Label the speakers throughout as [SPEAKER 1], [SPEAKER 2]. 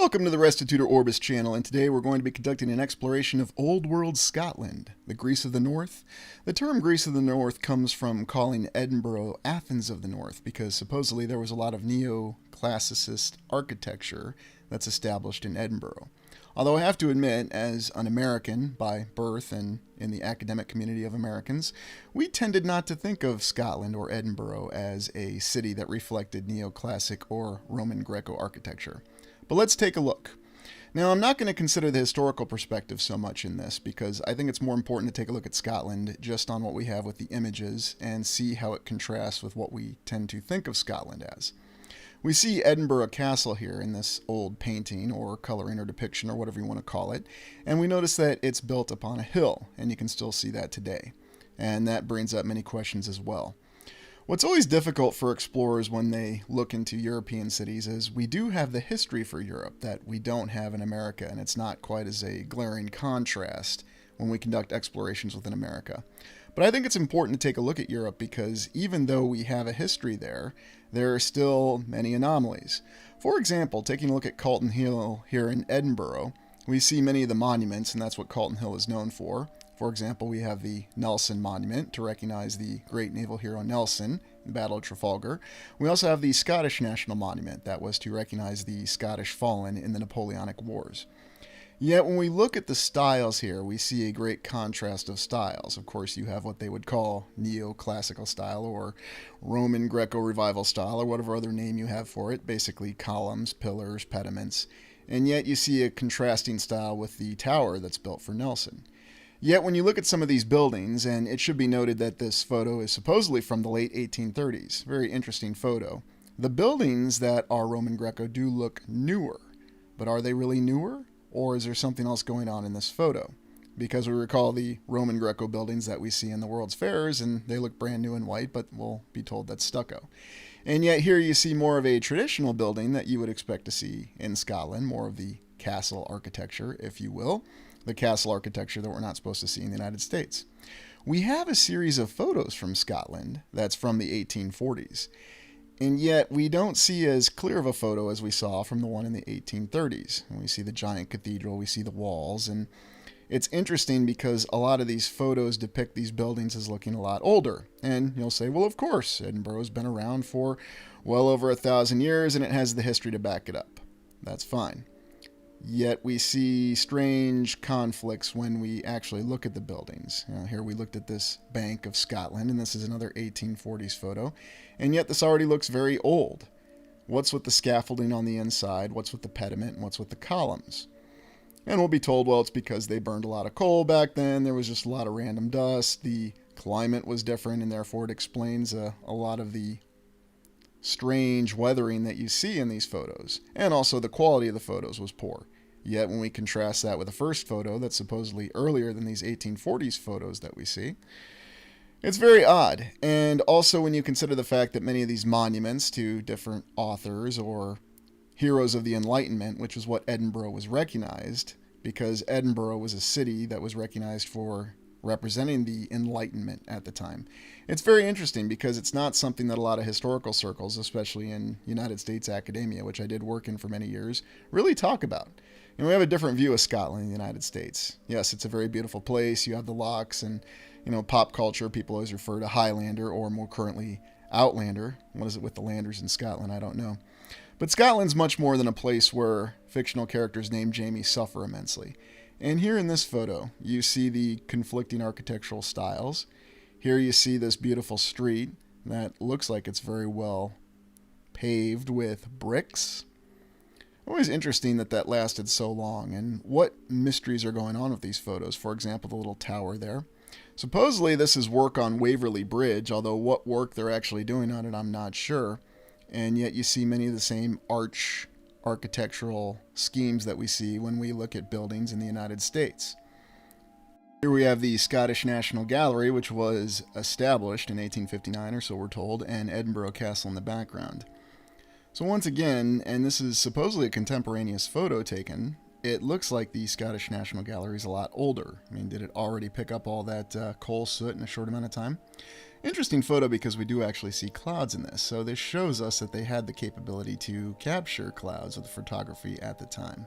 [SPEAKER 1] Welcome to the Restitutor Orbis channel, and today we're going to be conducting an exploration of Old World Scotland, the Greece of the North. The term Greece of the North comes from calling Edinburgh Athens of the North, because supposedly there was a lot of neoclassicist architecture that's established in Edinburgh. Although I have to admit, as an American by birth and in the academic community of Americans, we tended not to think of Scotland or Edinburgh as a city that reflected neoclassic or Roman Greco architecture. But let's take a look. Now, I'm not going to consider the historical perspective so much in this because I think it's more important to take a look at Scotland just on what we have with the images and see how it contrasts with what we tend to think of Scotland as. We see Edinburgh Castle here in this old painting or coloring or depiction or whatever you want to call it, and we notice that it's built upon a hill, and you can still see that today. And that brings up many questions as well. What's always difficult for explorers when they look into European cities is we do have the history for Europe that we don't have in America, and it's not quite as a glaring contrast when we conduct explorations within America. But I think it's important to take a look at Europe because even though we have a history there, there are still many anomalies. For example, taking a look at Calton Hill here in Edinburgh, we see many of the monuments, and that's what Calton Hill is known for. For example, we have the Nelson Monument to recognize the great naval hero Nelson in the Battle of Trafalgar. We also have the Scottish National Monument that was to recognize the Scottish fallen in the Napoleonic Wars. Yet when we look at the styles here, we see a great contrast of styles. Of course, you have what they would call neoclassical style or Roman Greco revival style or whatever other name you have for it, basically columns, pillars, pediments. And yet you see a contrasting style with the tower that's built for Nelson. Yet when you look at some of these buildings, and it should be noted that this photo is supposedly from the late 1830s, very interesting photo, the buildings that are Roman Greco do look newer. But are they really newer? Or is there something else going on in this photo? Because we recall the Roman Greco buildings that we see in the World's Fairs, and they look brand new and white, but we'll be told that's stucco. And yet here you see more of a traditional building that you would expect to see in Scotland, more of the castle architecture, if you will. The castle architecture that we're not supposed to see in the United States. We have a series of photos from Scotland that's from the 1840s, and yet we don't see as clear of a photo as we saw from the one in the 1830s. And we see the giant cathedral, we see the walls, and it's interesting because a lot of these photos depict these buildings as looking a lot older. And you'll say, well, of course, Edinburgh's been around for well over 1,000 years and it has the history to back it up. That's fine. Yet we see strange conflicts when we actually look at the buildings. Here we looked at this Bank of Scotland, and this is another 1840s photo, and yet this already looks very old. What's with the scaffolding on the inside? What's with the pediment? And what's with the columns? And we'll be told, well, it's because they burned a lot of coal back then. There was just a lot of random dust. The climate was different, and therefore it explains a lot of the strange weathering that you see in these photos. And also the quality of the photos was poor. Yet when we contrast that with the first photo that's supposedly earlier than these 1840s photos that we see, it's very odd. And also when you consider the fact that many of these monuments to different authors or heroes of the Enlightenment, which is what Edinburgh was recognized, because Edinburgh was a city that was recognized for representing the Enlightenment at the time. It's very interesting because it's not something that a lot of historical circles, especially in United States academia, which I did work in for many years, really talk about. And we have a different view of Scotland in the United States. Yes, it's a very beautiful place. You have the lochs and, pop culture. People always refer to Highlander or more currently Outlander. What is it with the landers in Scotland? I don't know. But Scotland's much more than a place where fictional characters named Jamie suffer immensely. And here in this photo, you see the conflicting architectural styles. Here you see this beautiful street that looks like it's very well paved with bricks. Always interesting that that lasted so long, and what mysteries are going on with these photos. For example, the little tower there. Supposedly this is work on Waverley Bridge, although what work they're actually doing on it I'm not sure. And yet you see many of the same architectural schemes that we see when we look at buildings in the United States. Here we have the Scottish National Gallery, which was established in 1859 or so we're told, and Edinburgh Castle in the background. So once again, and this is supposedly a contemporaneous photo taken, it looks like the Scottish National Gallery is a lot older. I mean, did it already pick up all that coal soot in a short amount of time? Interesting photo because we do actually see clouds in this, so this shows us that they had the capability to capture clouds with photography at the time.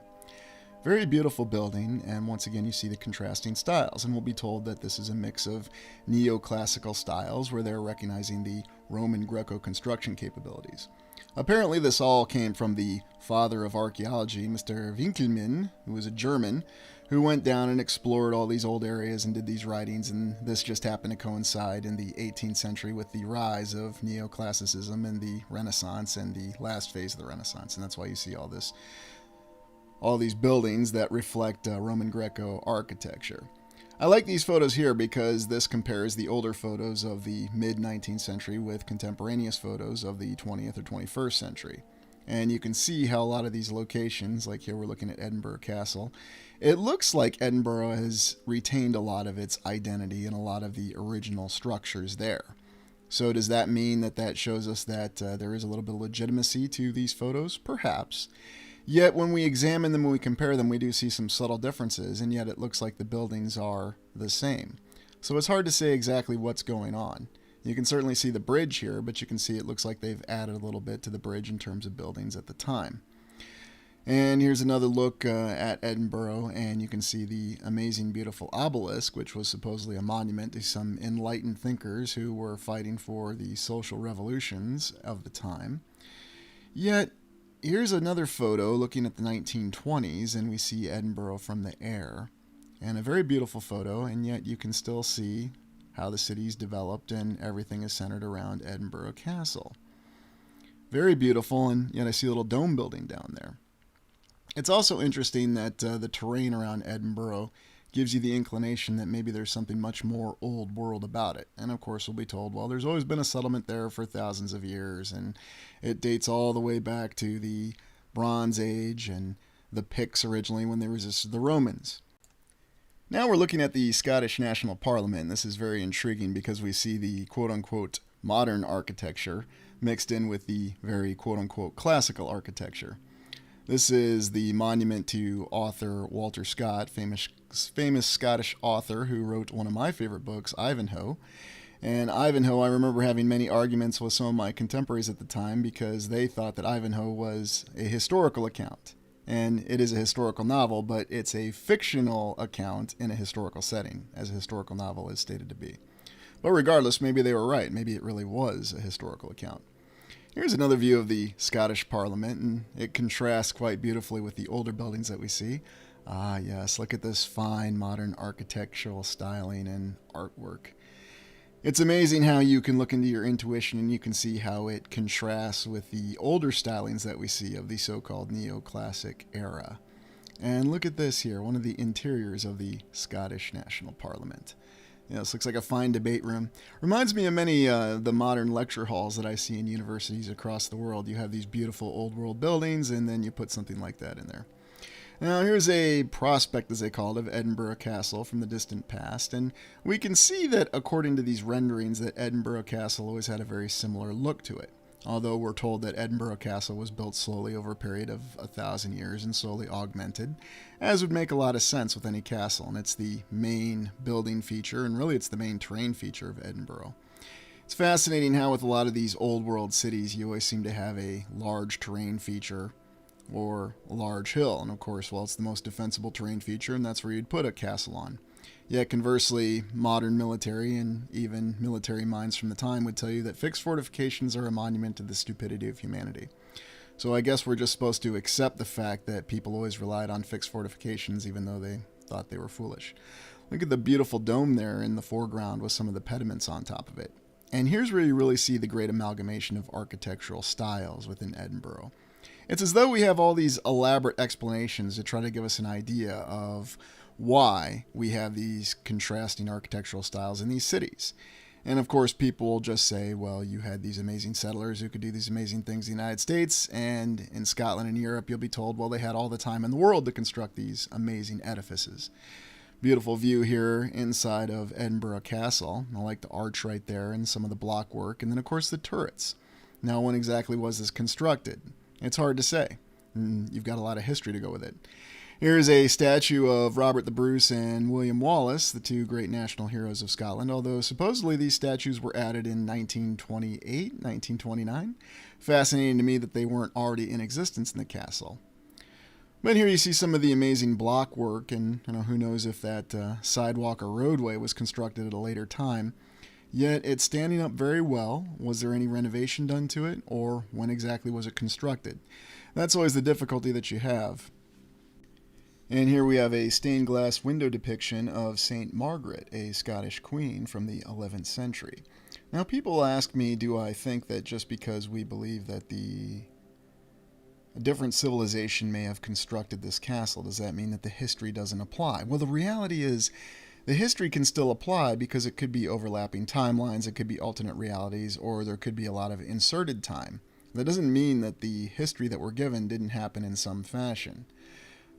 [SPEAKER 1] Very beautiful building, and once again you see the contrasting styles, and we'll be told that this is a mix of neoclassical styles where they're recognizing the Roman Greco construction capabilities. Apparently this all came from the father of archaeology, Mr. Winkelmann, who was a German, who went down and explored all these old areas and did these writings, and this just happened to coincide in the 18th century with the rise of neoclassicism and the Renaissance and the last phase of the Renaissance, and that's why you see all these buildings that reflect Roman Greco architecture. I like these photos here because this compares the older photos of the mid-19th century with contemporaneous photos of the 20th or 21st century. And you can see how a lot of these locations, like here we're looking at Edinburgh Castle, it looks like Edinburgh has retained a lot of its identity and a lot of the original structures there. So does that mean that shows us that there is a little bit of legitimacy to these photos? Perhaps. Yet when we examine them and we compare them, we do see some subtle differences, and yet it looks like the buildings are the same. So it's hard to say exactly what's going on. You can certainly see the bridge here, but you can see it looks like they've added a little bit to the bridge in terms of buildings at the time. And here's another look at Edinburgh, and you can see the amazing, beautiful obelisk, which was supposedly a monument to some enlightened thinkers who were fighting for the social revolutions of the time. Yet, here's another photo looking at the 1920s, and we see Edinburgh from the air. And a very beautiful photo, and yet you can still see how the city's developed and everything is centered around Edinburgh Castle. Very beautiful, and yet I see a little dome building down there. It's also interesting that the terrain around Edinburgh gives you the inclination that maybe there's something much more old world about it. And of course we'll be told, well, there's always been a settlement there for thousands of years, and it dates all the way back to the Bronze Age and the Picts originally when they resisted the Romans. Now we're looking at the Scottish National Parliament. This is very intriguing because we see the quote-unquote modern architecture mixed in with the very quote-unquote classical architecture. This is the monument to author Walter Scott, famous Scottish author who wrote one of my favorite books, Ivanhoe. And Ivanhoe, I remember having many arguments with some of my contemporaries at the time because they thought that Ivanhoe was a historical account. And it is a historical novel, but it's a fictional account in a historical setting, as a historical novel is stated to be. But regardless, maybe they were right. Maybe it really was a historical account. Here's another view of the Scottish Parliament, and it contrasts quite beautifully with the older buildings that we see. Ah, yes, look at this fine modern architectural styling and artwork. It's amazing how you can look into your intuition and you can see how it contrasts with the older stylings that we see of the so-called neoclassic era. And look at this here, one of the interiors of the Scottish National Parliament. You know, this looks like a fine debate room. Reminds me of many the modern lecture halls that I see in universities across the world. You have these beautiful old world buildings, and then you put something like that in there. Now, here's a prospect, as they call it, of Edinburgh Castle from the distant past, and we can see that, according to these renderings, that Edinburgh Castle always had a very similar look to it. Although we're told that Edinburgh Castle was built slowly over a period of 1,000 years and slowly augmented, as would make a lot of sense with any castle, and it's the main building feature, and really it's the main terrain feature of Edinburgh. It's fascinating how with a lot of these old world cities, you always seem to have a large terrain feature or a large hill, and of course, well, it's the most defensible terrain feature, and that's where you'd put a castle on. Yet conversely, modern military and even military minds from the time would tell you that fixed fortifications are a monument to the stupidity of humanity. So I guess we're just supposed to accept the fact that people always relied on fixed fortifications even though they thought they were foolish. Look at the beautiful dome there in the foreground with some of the pediments on top of it. And here's where you really see the great amalgamation of architectural styles within Edinburgh. It's as though we have all these elaborate explanations to try to give us an idea of why we have these contrasting architectural styles in these cities. And of course, people will just say, well, you had these amazing settlers who could do these amazing things in the United States, and in Scotland and Europe, you'll be told, well, they had all the time in the world to construct these amazing edifices. Beautiful view here inside of Edinburgh Castle. I like the arch right there and some of the block work, and then of course the turrets. Now, when exactly was this constructed? It's hard to say. You've got a lot of history to go with it. Here's a statue of Robert the Bruce and William Wallace, the two great national heroes of Scotland, although supposedly these statues were added in 1928, 1929. Fascinating to me that they weren't already in existence in the castle. But here you see some of the amazing block work, and who knows if that sidewalk or roadway was constructed at a later time. Yet it's standing up very well. Was there any renovation done to it, or when exactly was it constructed? That's always the difficulty that you have. And here we have a stained glass window depiction of St. Margaret, a Scottish queen from the 11th century. Now, people ask me, do I think that just because we believe that a different civilization may have constructed this castle, does that mean that the history doesn't apply? Well, the reality is the history can still apply because it could be overlapping timelines, it could be alternate realities, or there could be a lot of inserted time. That doesn't mean that the history that we're given didn't happen in some fashion.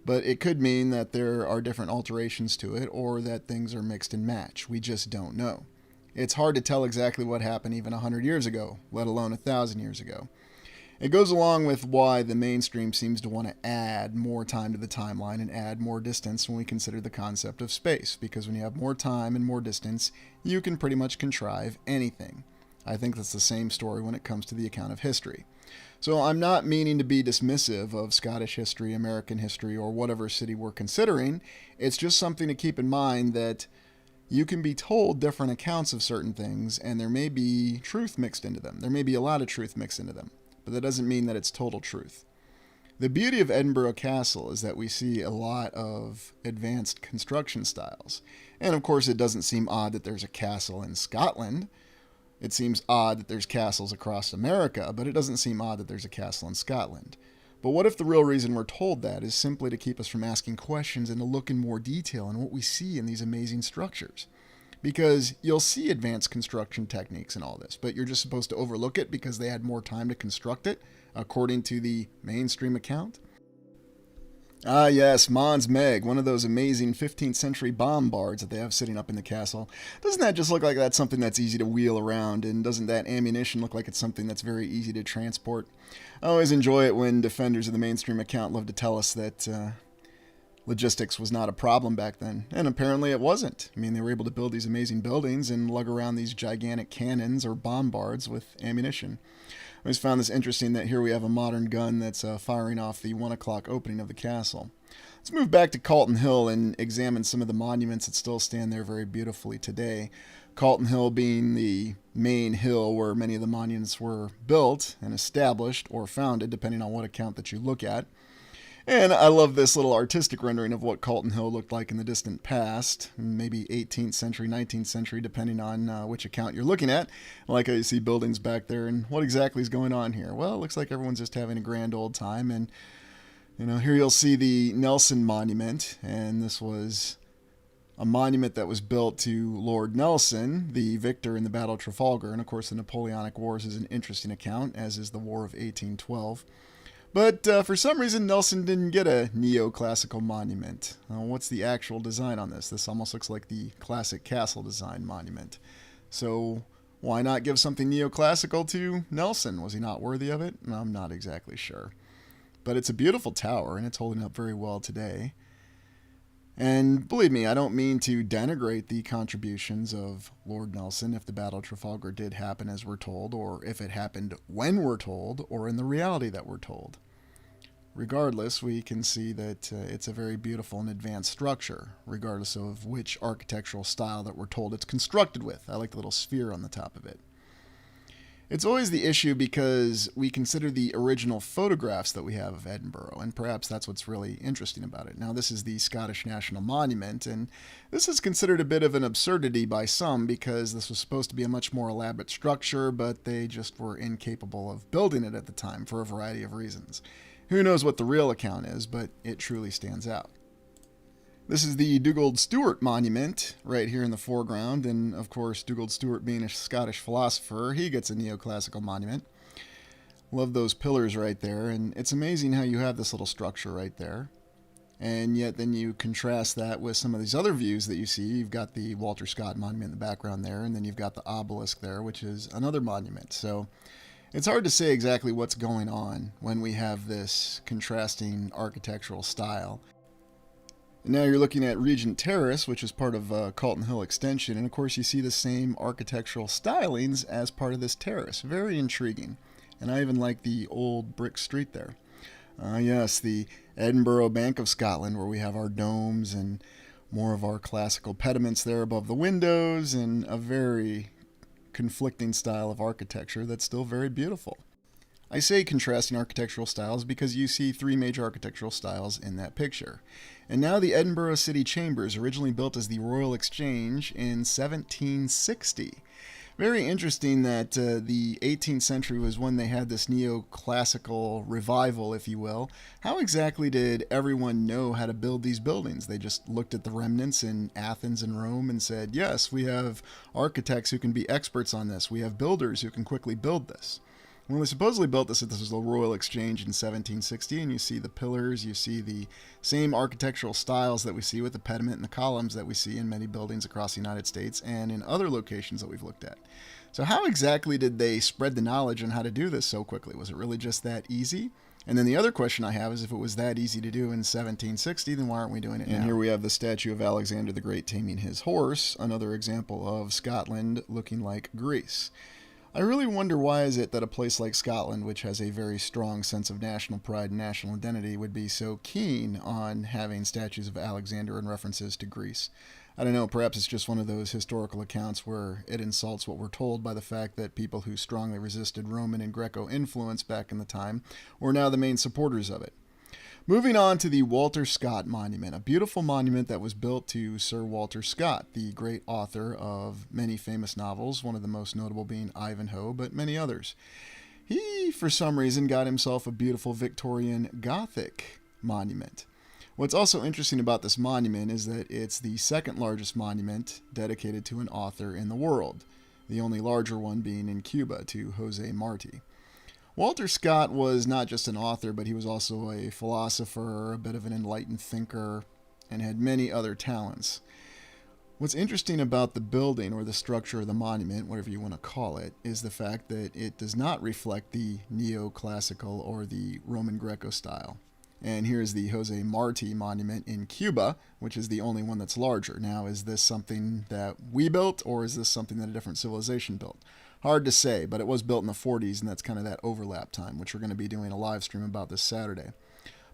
[SPEAKER 1] But it could mean that there are different alterations to it, or that things are mixed and matched. We just don't know. It's hard to tell exactly what happened even 100 years ago, let alone 1,000 years ago. It goes along with why the mainstream seems to want to add more time to the timeline and add more distance when we consider the concept of space, because when you have more time and more distance, you can pretty much contrive anything. I think that's the same story when it comes to the account of history. So I'm not meaning to be dismissive of Scottish history, American history, or whatever city we're considering. It's just something to keep in mind that you can be told different accounts of certain things, and there may be truth mixed into them. There may be a lot of truth mixed into them, but that doesn't mean that it's total truth. The beauty of Edinburgh Castle is that we see a lot of advanced construction styles. And of course, it doesn't seem odd that there's a castle in Scotland. It seems odd that there's castles across America, but it doesn't seem odd that there's a castle in Scotland. But what if the real reason we're told that is simply to keep us from asking questions and to look in more detail on what we see in these amazing structures? Because you'll see advanced construction techniques and all this, but you're just supposed to overlook it because they had more time to construct it, according to the mainstream account? Ah, yes, Mons Meg, one of those amazing 15th century bombards that they have sitting up in the castle. Doesn't that just look like that's something that's easy to wheel around, and doesn't that ammunition look like it's something that's very easy to transport? I always enjoy it when defenders of the mainstream account love to tell us that logistics was not a problem back then, and apparently it wasn't. I mean, they were able to build these amazing buildings and lug around these gigantic cannons or bombards with ammunition. I always found this interesting that here we have a modern gun that's firing off the 1 o'clock opening of the castle. Let's move back to Calton Hill and examine some of the monuments that still stand there very beautifully today. Calton Hill being the main hill where many of the monuments were built and established or founded, depending on what account that you look at. And I love this little artistic rendering of what Calton Hill looked like in the distant past, maybe 18th century, 19th century, depending on which account you're looking at. I like how you see buildings back there, and what exactly is going on here? Well, it looks like everyone's just having a grand old time, and here you'll see the Nelson Monument, and this was a monument that was built to Lord Nelson, the victor in the Battle of Trafalgar, and of course the Napoleonic Wars is an interesting account, as is the War of 1812. But for some reason, Nelson didn't get a neoclassical monument. What's the actual design on this? This almost looks like the classic castle design monument. So why not give something neoclassical to Nelson? Was he not worthy of it? I'm not exactly sure. But it's a beautiful tower, and it's holding up very well today. And believe me, I don't mean to denigrate the contributions of Lord Nelson if the Battle of Trafalgar did happen as we're told, or if it happened when we're told, or in the reality that we're told. Regardless, we can see that it's a very beautiful and advanced structure, regardless of which architectural style that we're told it's constructed with. I like the little sphere on the top of it. It's always the issue because we consider the original photographs that we have of Edinburgh, and perhaps that's what's really interesting about it. Now, this is the Scottish National Monument, and this is considered a bit of an absurdity by some because this was supposed to be a much more elaborate structure, but they just were incapable of building it at the time for a variety of reasons. Who knows what the real account is, but it truly stands out. This is the Dugald Stewart Monument right here in the foreground, and of course Dugald Stewart being a Scottish philosopher, he gets a neoclassical monument. Love those pillars right there, and it's amazing how you have this little structure right there, and yet then you contrast that with some of these other views that you see. You've got the Walter Scott Monument in the background there, and then you've got the obelisk there, which is another monument. So it's hard to say exactly what's going on when we have this contrasting architectural style. And now you're looking at Regent Terrace, which is part of Calton Hill Extension, and of course you see the same architectural stylings as part of this terrace. Very intriguing. And I even like the old brick street there. Yes, the Edinburgh Bank of Scotland, where we have our domes and more of our classical pediments there above the windows, and a very conflicting style of architecture that's still very beautiful. I say contrasting architectural styles because you see three major architectural styles in that picture. And now the Edinburgh City Chambers, originally built as the Royal Exchange in 1760. Very interesting that the 18th century was when they had this neoclassical revival, if you will. How exactly did everyone know how to build these buildings? They just looked at the remnants in Athens and Rome and said, yes, we have architects who can be experts on this. We have builders who can quickly build this. Well, they supposedly built this at the Royal Exchange in 1760, and you see the pillars, you see the same architectural styles that we see with the pediment and the columns that we see in many buildings across the United States and in other locations that we've looked at. So how exactly did they spread the knowledge on how to do this so quickly? Was it really just that easy? And then the other question I have is, if it was that easy to do in 1760, then why aren't we doing it now? And here we have the statue of Alexander the Great taming his horse, another example of Scotland looking like Greece. I really wonder why is it that a place like Scotland, which has a very strong sense of national pride and national identity, would be so keen on having statues of Alexander and references to Greece. I don't know, perhaps it's just one of those historical accounts where it insults what we're told by the fact that people who strongly resisted Roman and Greco influence back in the time were now the main supporters of it. Moving on to the Walter Scott Monument, a beautiful monument that was built to Sir Walter Scott, the great author of many famous novels, one of the most notable being Ivanhoe, but many others. He, for some reason, got himself a beautiful Victorian Gothic monument. What's also interesting about this monument is that it's the second largest monument dedicated to an author in the world, the only larger one being in Cuba to Jose Marti. Walter Scott was not just an author, but he was also a philosopher, a bit of an enlightened thinker, and had many other talents. What's interesting about the building, or the structure of the monument, whatever you want to call it, is the fact that it does not reflect the neoclassical or the Roman Greco style. And here's the Jose Marti monument in Cuba, which is the only one that's larger. Now, is this something that we built, or is this something that a different civilization built? Hard to say, but it was built in the 40s, and that's kind of that overlap time, which we're going to be doing a live stream about this Saturday.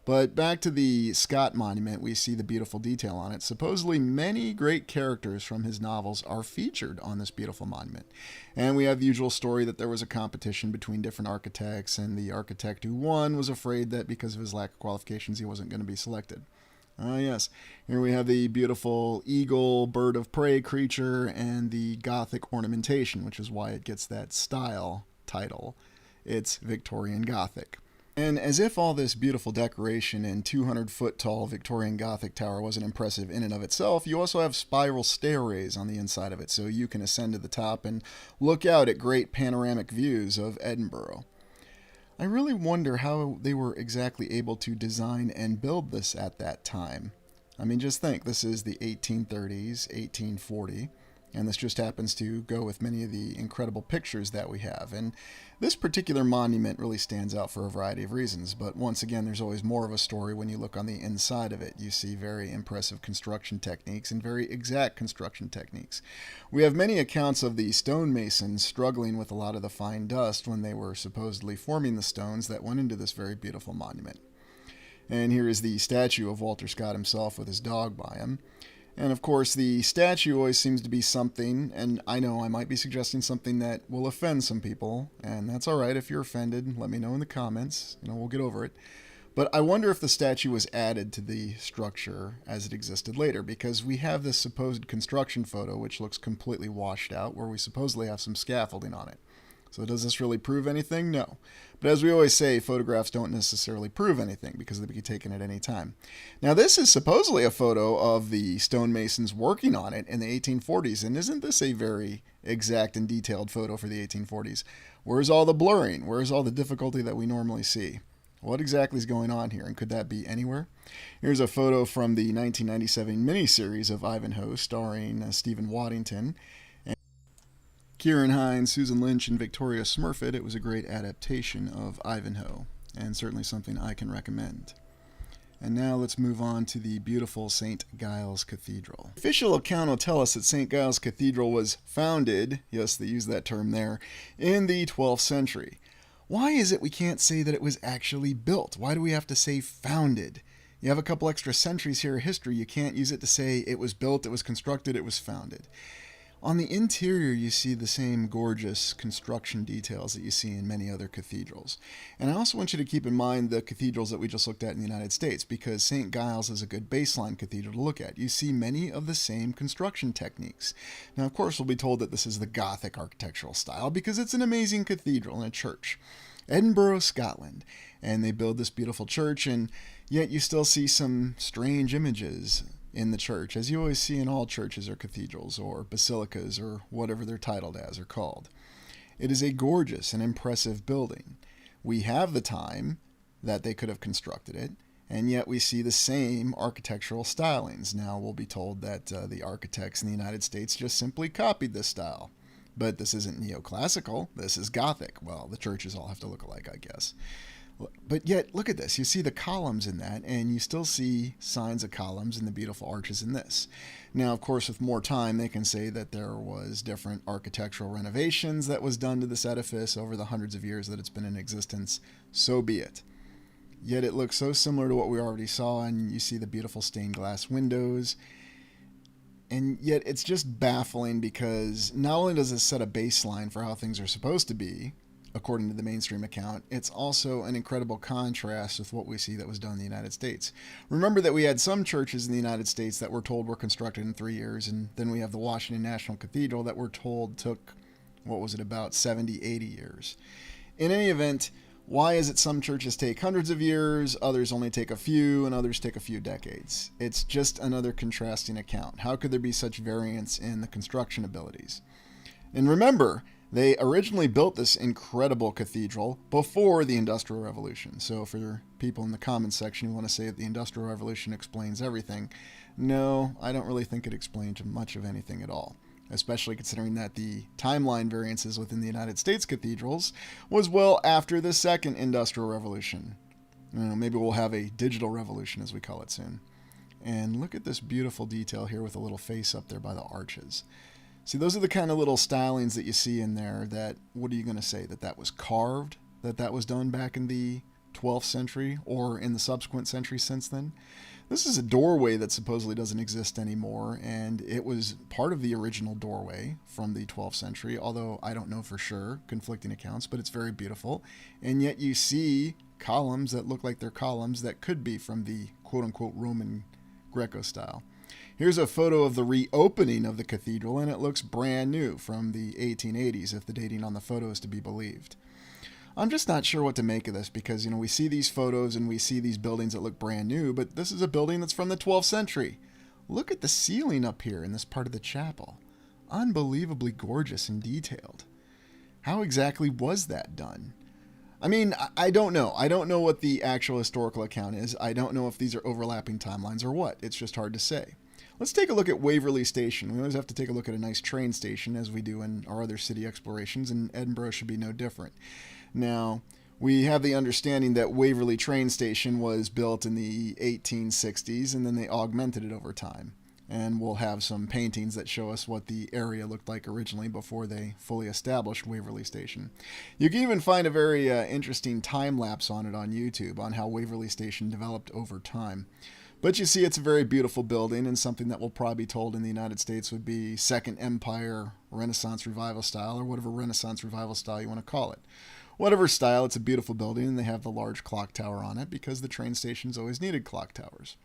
[SPEAKER 1] But back to the Scott Monument, we see the beautiful detail on it. Supposedly, many great characters from his novels are featured on this beautiful monument. And we have the usual story that there was a competition between different architects, and the architect who won was afraid that because of his lack of qualifications, he wasn't going to be selected. Yes, here we have the beautiful eagle, bird of prey creature, and the Gothic ornamentation, which is why it gets that style title. It's Victorian Gothic. And as if all this beautiful decoration and 200-foot tall Victorian Gothic tower wasn't impressive in and of itself, you also have spiral stairways on the inside of it, so you can ascend to the top and look out at great panoramic views of Edinburgh. I really wonder how they were exactly able to design and build this at that time. I mean, just think, this is the 1830s, 1840, and this just happens to go with many of the incredible pictures that we have. And this particular monument really stands out for a variety of reasons, but once again, there's always more of a story when you look on the inside of it. You see very impressive construction techniques and very exact construction techniques. We have many accounts of the stonemasons struggling with a lot of the fine dust when they were supposedly forming the stones that went into this very beautiful monument. And here is the statue of Walter Scott himself with his dog by him. And of course, the statue always seems to be something, and I know I might be suggesting something that will offend some people, and that's all right. If you're offended, let me know in the comments. We'll get over it. But I wonder if the statue was added to the structure as it existed later, because we have this supposed construction photo, which looks completely washed out, where we supposedly have some scaffolding on it. So does this really prove anything? No. But as we always say, photographs don't necessarily prove anything because they can be taken at any time. Now, this is supposedly a photo of the stonemasons working on it in the 1840s. And isn't this a very exact and detailed photo for the 1840s? Where's all the blurring? Where's all the difficulty that we normally see? What exactly is going on here, and could that be anywhere? Here's a photo from the 1997 miniseries of Ivanhoe starring Stephen Waddington, Kieran Hines, Susan Lynch, and Victoria Smurfit. It was a great adaptation of Ivanhoe, and certainly something I can recommend. And now let's move on to the beautiful St. Giles Cathedral. The official account will tell us that St. Giles Cathedral was founded, yes, they use that term there, in the 12th century. Why is it we can't say that it was actually built? Why do we have to say founded? You have a couple extra centuries here of history. You can't use it to say it was built, it was constructed, it was founded. On the interior, you see the same gorgeous construction details that you see in many other cathedrals. And I also want you to keep in mind the cathedrals that we just looked at in the United States, because St. Giles is a good baseline cathedral to look at. You see many of the same construction techniques. Now, of course, we'll be told that this is the Gothic architectural style because it's an amazing cathedral and a church. Edinburgh, Scotland. And they build this beautiful church, and yet you still see some strange images in the church, as you always see in all churches or cathedrals or basilicas or whatever they're titled as or called. It is a gorgeous and impressive building. We have the time that they could have constructed it, and yet we see the same architectural stylings. Now we'll be told that the architects in the United States just simply copied this style. But this isn't neoclassical, this is Gothic. Well, the churches all have to look alike, I guess. But yet, look at this. You see the columns in that, and you still see signs of columns and the beautiful arches in this. Now, of course, with more time, they can say that there was different architectural renovations that was done to this edifice over the hundreds of years that it's been in existence. So be it. Yet it looks so similar to what we already saw, and you see the beautiful stained glass windows. And yet it's just baffling because not only does it set a baseline for how things are supposed to be, according to the mainstream account, it's also an incredible contrast with what we see that was done in the United States. Remember that we had some churches in the United States that were told were constructed in 3 years, and then we have the Washington National Cathedral that we're told took, what was it, about 70, 80 years. In any event, why is it some churches take hundreds of years, others only take a few, and others take a few decades? It's just another contrasting account. How could there be such variance in the construction abilities? And remember, they originally built this incredible cathedral before the Industrial Revolution. So for people in the comments section who want to say that the Industrial Revolution explains everything, no, I don't really think it explains much of anything at all, especially considering that the timeline variances within the United States cathedrals was well after the Second Industrial Revolution. Maybe we'll have a digital revolution, as we call it, soon. And look at this beautiful detail here with a little face up there by the arches. See, those are the kind of little stylings that you see in there that, what are you going to say, that was carved, that was done back in the 12th century or in the subsequent centuries since then? This is a doorway that supposedly doesn't exist anymore, and it was part of the original doorway from the 12th century, although I don't know for sure, conflicting accounts, but it's very beautiful. And yet you see columns that look like they're columns that could be from the quote-unquote Roman Greco style. Here's a photo of the reopening of the cathedral, and it looks brand new from the 1880s, if the dating on the photo is to be believed. I'm just not sure what to make of this because, we see these photos and we see these buildings that look brand new, but this is a building that's from the 12th century. Look at the ceiling up here in this part of the chapel. Unbelievably gorgeous and detailed. How exactly was that done? I mean, I don't know. I don't know what the actual historical account is. I don't know if these are overlapping timelines or what. It's just hard to say. Let's take a look at Waverley Station. We always have to take a look at a nice train station as we do in our other city explorations, and Edinburgh should be no different. Now, we have the understanding that Waverley train station was built in the 1860s, and then they augmented it over time. And we'll have some paintings that show us what the area looked like originally before they fully established Waverley Station. You can even find a very interesting time-lapse on it on YouTube on how Waverley Station developed over time. But you see, it's a very beautiful building, and something that will probably be told in the United States would be Second Empire Renaissance Revival style, or whatever Renaissance Revival style you want to call it. Whatever style, it's a beautiful building, and they have the large clock tower on it because the train stations always needed clock towers.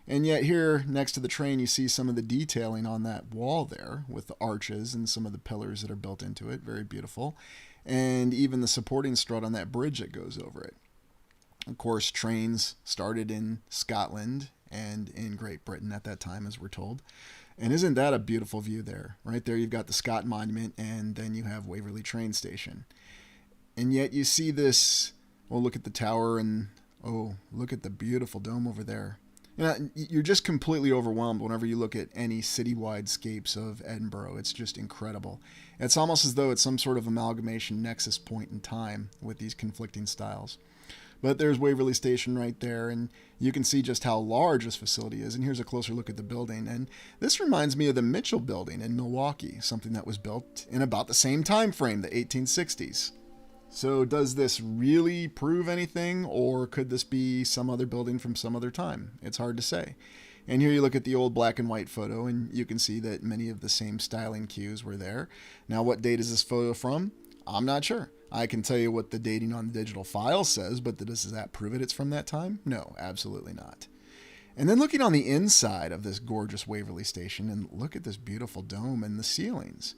[SPEAKER 1] And yet here, next to the train, you see some of the detailing on that wall there with the arches and some of the pillars that are built into it. Very beautiful. And even the supporting strut on that bridge that goes over it. Of course, trains started in Scotland and in Great Britain at that time, as we're told. And isn't that a beautiful view there? Right there you've got the Scott Monument, and then you have Waverley train station. And yet you see this, well, look at the tower, and oh, look at the beautiful dome over there. You're just completely overwhelmed whenever you look at any citywide scapes of Edinburgh. It's just incredible. It's almost as though it's some sort of amalgamation nexus point in time with these conflicting styles. But there's Waverley Station right there, and you can see just how large this facility is. And here's a closer look at the building. And this reminds me of the Mitchell Building in Milwaukee, something that was built in about the same time frame, the 1860s. So does this really prove anything, or could this be some other building from some other time? It's hard to say. And here you look at the old black and white photo, and you can see that many of the same styling cues were there. Now, what date is this photo from? I'm not sure. I can tell you what the dating on the digital file says, but does that prove it's from that time? No, absolutely not. And then looking on the inside of this gorgeous Waverley Station, and look at this beautiful dome and the ceilings.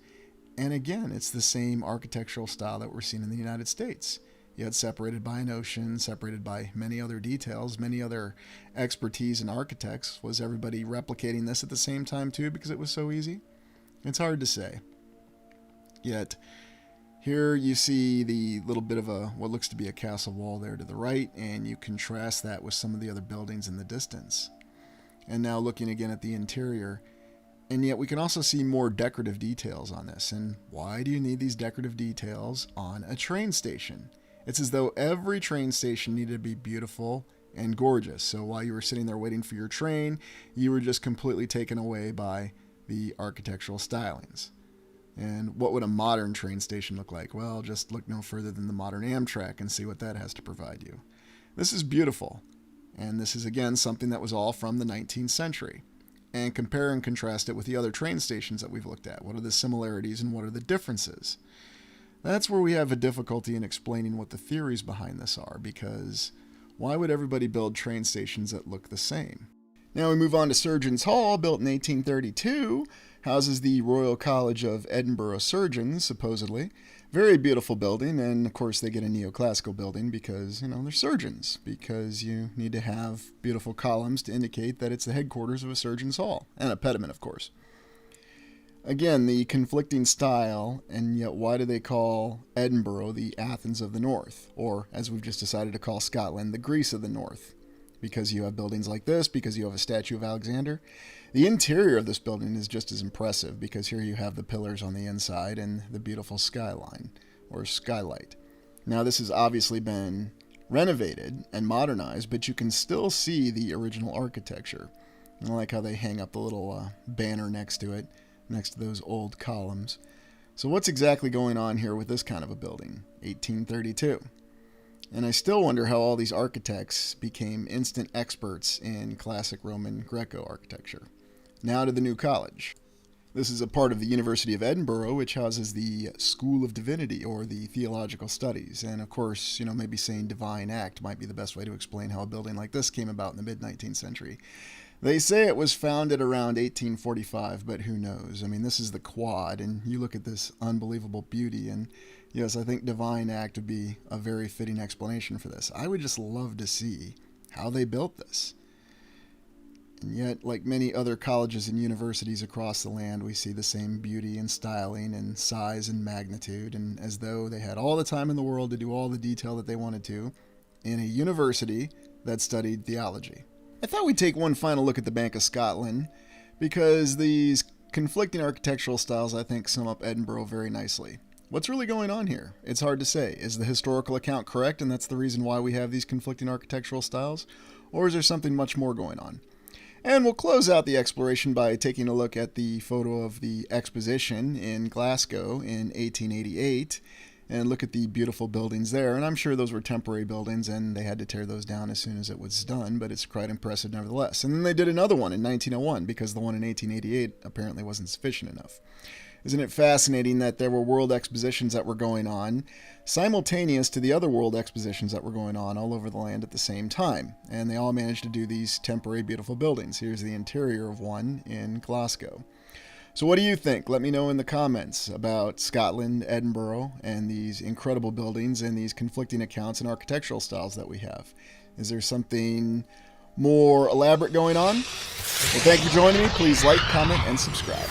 [SPEAKER 1] And again, it's the same architectural style that we're seeing in the United States. Yet separated by an ocean, separated by many other details, many other expertise and architects. Was everybody replicating this at the same time too because it was so easy? It's hard to say. Yet here you see the little bit of what looks to be a castle wall there to the right, and you contrast that with some of the other buildings in the distance. And now looking again at the interior, and yet we can also see more decorative details on this. And why do you need these decorative details on a train station? It's as though every train station needed to be beautiful and gorgeous. So while you were sitting there waiting for your train, you were just completely taken away by the architectural stylings. And what would a modern train station look like? Well, just look no further than the modern Amtrak and see what that has to provide you. This is beautiful. And this is, again, something that was all from the 19th century. And compare and contrast it with the other train stations that we've looked at. What are the similarities and what are the differences? That's where we have a difficulty in explaining what the theories behind this are, because why would everybody build train stations that look the same? Now we move on to Surgeons Hall, built in 1832, houses the Royal College of Edinburgh Surgeons, supposedly. Very beautiful building, and of course they get a neoclassical building because, they're surgeons, because you need to have beautiful columns to indicate that it's the headquarters of a surgeon's hall, and a pediment, of course. Again, the conflicting style, and yet why do they call Edinburgh the Athens of the North? Or, as we've just decided to call Scotland, the Greece of the North? Because you have buildings like this, because you have a statue of Alexander. The interior of this building is just as impressive, because here you have the pillars on the inside and the beautiful skyline, or skylight. Now this has obviously been renovated and modernized, but you can still see the original architecture. I like how they hang up the little banner next to it, next to those old columns. So what's exactly going on here with this kind of a building? 1832. And I still wonder how all these architects became instant experts in classic Roman Greco architecture. Now to the new college. This is a part of the University of Edinburgh, which houses the School of Divinity, or the Theological Studies. And of course, maybe saying divine act might be the best way to explain how a building like this came about in the mid-19th century. They say it was founded around 1845, but who knows? This is the quad, and you look at this unbelievable beauty, and yes, I think divine act would be a very fitting explanation for this. I would just love to see how they built this. And yet, like many other colleges and universities across the land, we see the same beauty and styling and size and magnitude, and as though they had all the time in the world to do all the detail that they wanted to in a university that studied theology. I thought we'd take one final look at the Bank of Scotland, because these conflicting architectural styles, I think, sum up Edinburgh very nicely. What's really going on here? It's hard to say. Is the historical account correct, and that's the reason why we have these conflicting architectural styles? Or is there something much more going on? And we'll close out the exploration by taking a look at the photo of the exposition in Glasgow in 1888, and look at the beautiful buildings there. And I'm sure those were temporary buildings, and they had to tear those down as soon as it was done, but it's quite impressive nevertheless. And then they did another one in 1901, because the one in 1888 apparently wasn't sufficient enough. Isn't it fascinating that there were world expositions that were going on simultaneous to the other world expositions that were going on all over the land at the same time? And they all managed to do these temporary beautiful buildings. Here's the interior of one in Glasgow. So what do you think? Let me know in the comments about Scotland, Edinburgh, and these incredible buildings and these conflicting accounts and architectural styles that we have. Is there something more elaborate going on? Well, thank you for joining me. Please like, comment, and subscribe.